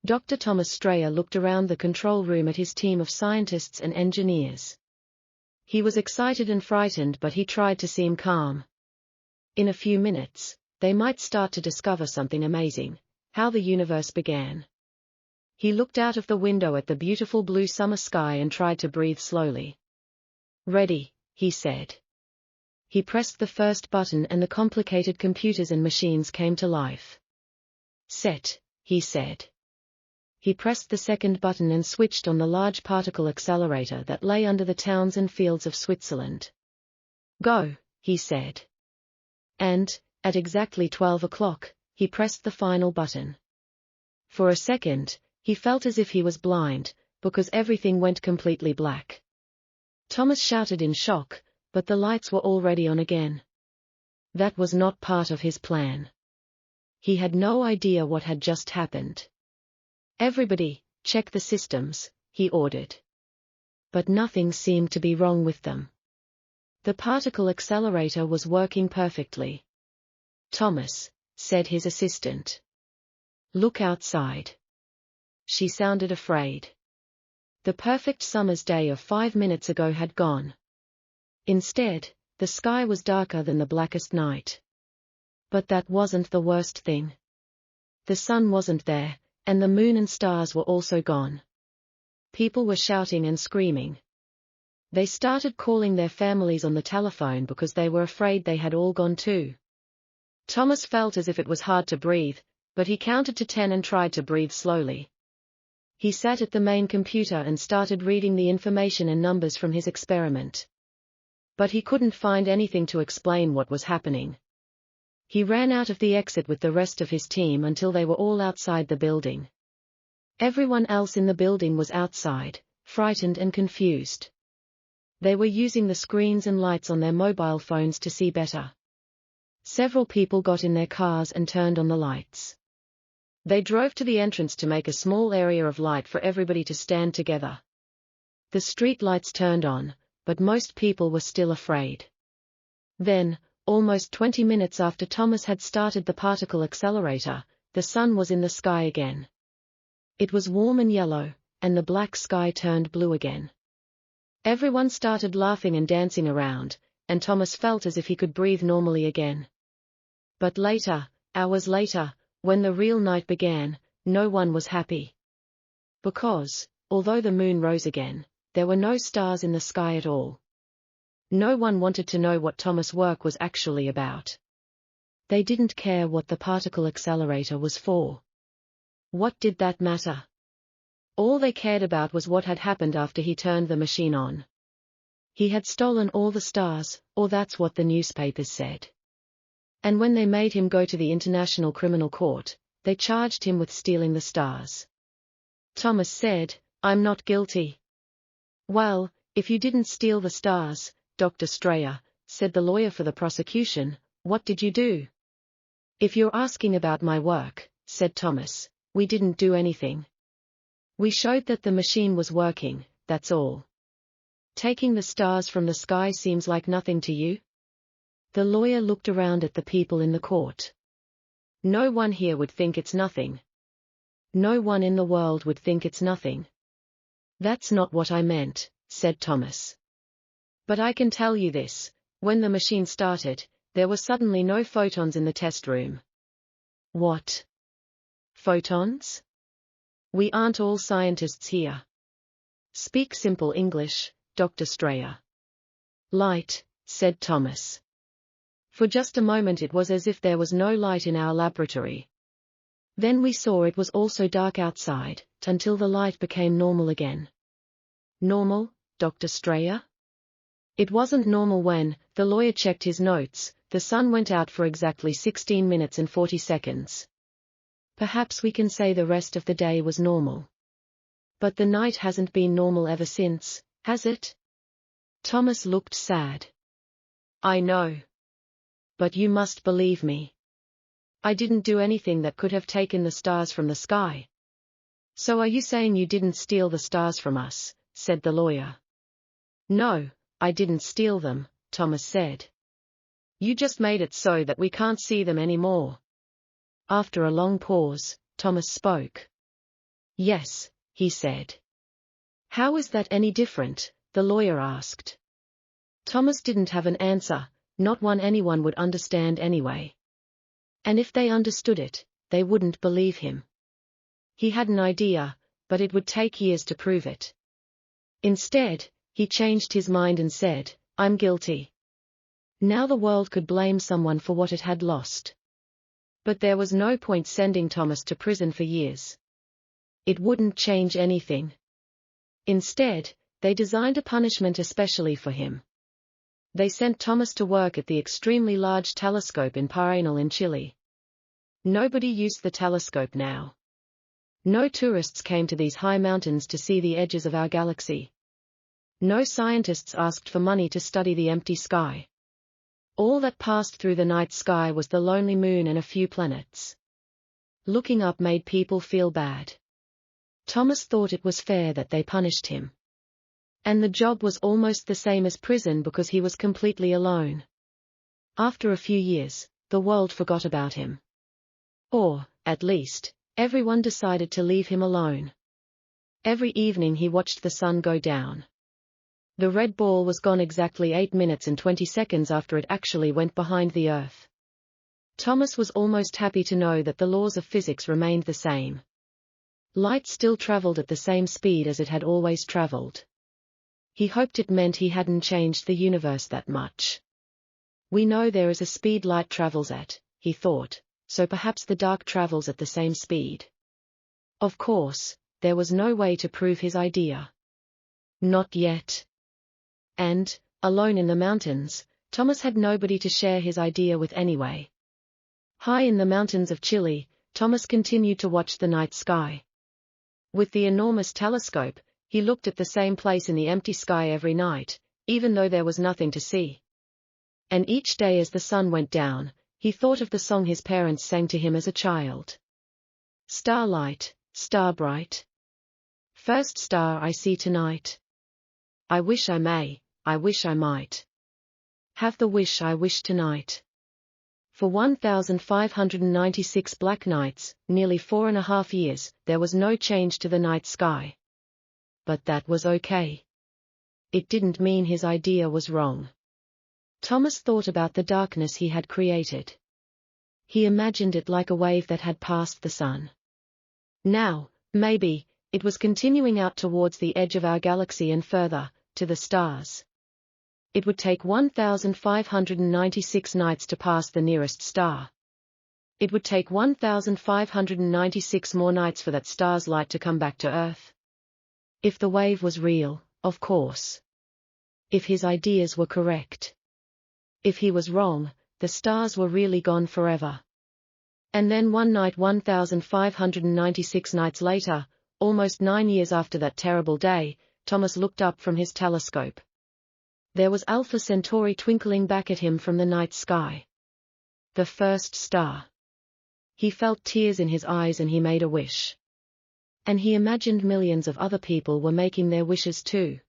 Dr. Thomas Strayer looked around the control room at his team of scientists and engineers. He was excited and frightened, but he tried to seem calm. In a few minutes, they might start to discover something amazing, how the universe began. He looked out of the window at the beautiful blue summer sky and tried to breathe slowly. "Ready," he said. He pressed the first button and the complicated computers and machines came to life. "Set," he said. He pressed the second button and switched on the large particle accelerator that lay under the towns and fields of Switzerland. "Go," he said. And, at exactly 12 o'clock, he pressed the final button. For a second, he felt as if he was blind, because everything went completely black. Thomas shouted in shock, but the lights were already on again. That was not part of his plan. He had no idea what had just happened. "Everybody, check the systems," he ordered. But nothing seemed to be wrong with them. The particle accelerator was working perfectly. "Thomas," said his assistant. "Look outside." She sounded afraid. The perfect summer's day of 5 minutes ago had gone. Instead, the sky was darker than the blackest night. But that wasn't the worst thing. The sun wasn't there, and the moon and stars were also gone. People were shouting and screaming. They started calling their families on the telephone because they were afraid they had all gone too. Thomas felt as if it was hard to breathe, but he counted to 10 and tried to breathe slowly. He sat at the main computer and started reading the information and numbers from his experiment. But he couldn't find anything to explain what was happening. He ran out of the exit with the rest of his team until they were all outside the building. Everyone else in the building was outside, frightened and confused. They were using the screens and lights on their mobile phones to see better. Several people got in their cars and turned on the lights. They drove to the entrance to make a small area of light for everybody to stand together. The street lights turned on, but most people were still afraid. Then, almost 20 minutes after Thomas had started the particle accelerator, the sun was in the sky again. It was warm and yellow, and the black sky turned blue again. Everyone started laughing and dancing around, and Thomas felt as if he could breathe normally again. But later, hours later, when the real night began, no one was happy. Because, although the moon rose again, there were no stars in the sky at all. No one wanted to know what Thomas' work was actually about. They didn't care what the particle accelerator was for. What did that matter? All they cared about was what had happened after he turned the machine on. He had stolen all the stars, or that's what the newspapers said. And when they made him go to the International Criminal Court, they charged him with stealing the stars. Thomas said, "I'm not guilty." "Well, if you didn't steal the stars, Dr. Strayer," said the lawyer for the prosecution, "what did you do?" "If you're asking about my work," said Thomas, "we didn't do anything. We showed that the machine was working, that's all. Taking the stars from the sky seems like nothing to you?" The lawyer looked around at the people in the court. "No one here would think it's nothing. No one in the world would think it's nothing." "That's not what I meant," said Thomas. "But I can tell you this, when the machine started, there were suddenly no photons in the test room." "What? Photons? We aren't all scientists here. Speak simple English, Dr. Strayer." "Light," said Thomas. For just a moment it was as if there was no light in our laboratory. Then we saw it was also dark outside, until the light became normal again." "Normal, Dr. Strayer?" "It wasn't normal when," the lawyer checked his notes, "the sun went out for exactly 16 minutes and 40 seconds. Perhaps we can say the rest of the day was normal. But the night hasn't been normal ever since, has it?" Thomas looked sad. "I know. But you must believe me. I didn't do anything that could have taken the stars from the sky." "So are you saying you didn't steal the stars from us?" said the lawyer. "No, I didn't steal them," Thomas said. "You just made it so that we can't see them anymore." After a long pause, Thomas spoke. Yes, he said. How is that any different? The lawyer asked. Thomas didn't have an answer, not one anyone would understand anyway. And if they understood it, they wouldn't believe him. He had an idea, but it would take years to prove it. Instead, he changed his mind and said, I'm guilty. Now the world could blame someone for what it had lost. But there was no point sending Thomas to prison for years. It wouldn't change anything. Instead, they designed a punishment especially for him. They sent Thomas to work at the extremely large telescope in Paranal in Chile. Nobody used the telescope now. No tourists came to these high mountains to see the edges of our galaxy. No scientists asked for money to study the empty sky. All that passed through the night sky was the lonely moon and a few planets. Looking up made people feel bad. Thomas thought it was fair that they punished him. And the job was almost the same as prison because he was completely alone. After a few years, the world forgot about him. Or, at least, everyone decided to leave him alone. Every evening he watched the sun go down. The red ball was gone exactly 8 minutes and 20 seconds after it actually went behind the Earth. Thomas was almost happy to know that the laws of physics remained the same. Light still traveled at the same speed as it had always traveled. He hoped it meant he hadn't changed the universe that much. We know there is a speed light travels at, he thought, so perhaps the dark travels at the same speed. Of course, there was no way to prove his idea. Not yet. And, alone in the mountains, Thomas had nobody to share his idea with anyway. High in the mountains of Chile, Thomas continued to watch the night sky. With the enormous telescope, he looked at the same place in the empty sky every night, even though there was nothing to see. And each day as the sun went down, he thought of the song his parents sang to him as a child. Starlight, star bright. First star I see tonight. I wish I may, I wish I might. Have the wish I wish tonight. For 1,596 black nights, nearly 4.5 years, there was no change to the night sky. But that was okay. It didn't mean his idea was wrong. Thomas thought about the darkness he had created. He imagined it like a wave that had passed the sun. Now, maybe, it was continuing out towards the edge of our galaxy and further, to the stars. It would take 1,596 nights to pass the nearest star. It would take 1,596 more nights for that star's light to come back to Earth. If the wave was real, of course. If his ideas were correct. If he was wrong, the stars were really gone forever. And then one night 1,596 nights later, almost 9 years after that terrible day, Thomas looked up from his telescope. There was Alpha Centauri twinkling back at him from the night sky. The first star. He felt tears in his eyes and he made a wish. And he imagined millions of other people were making their wishes too.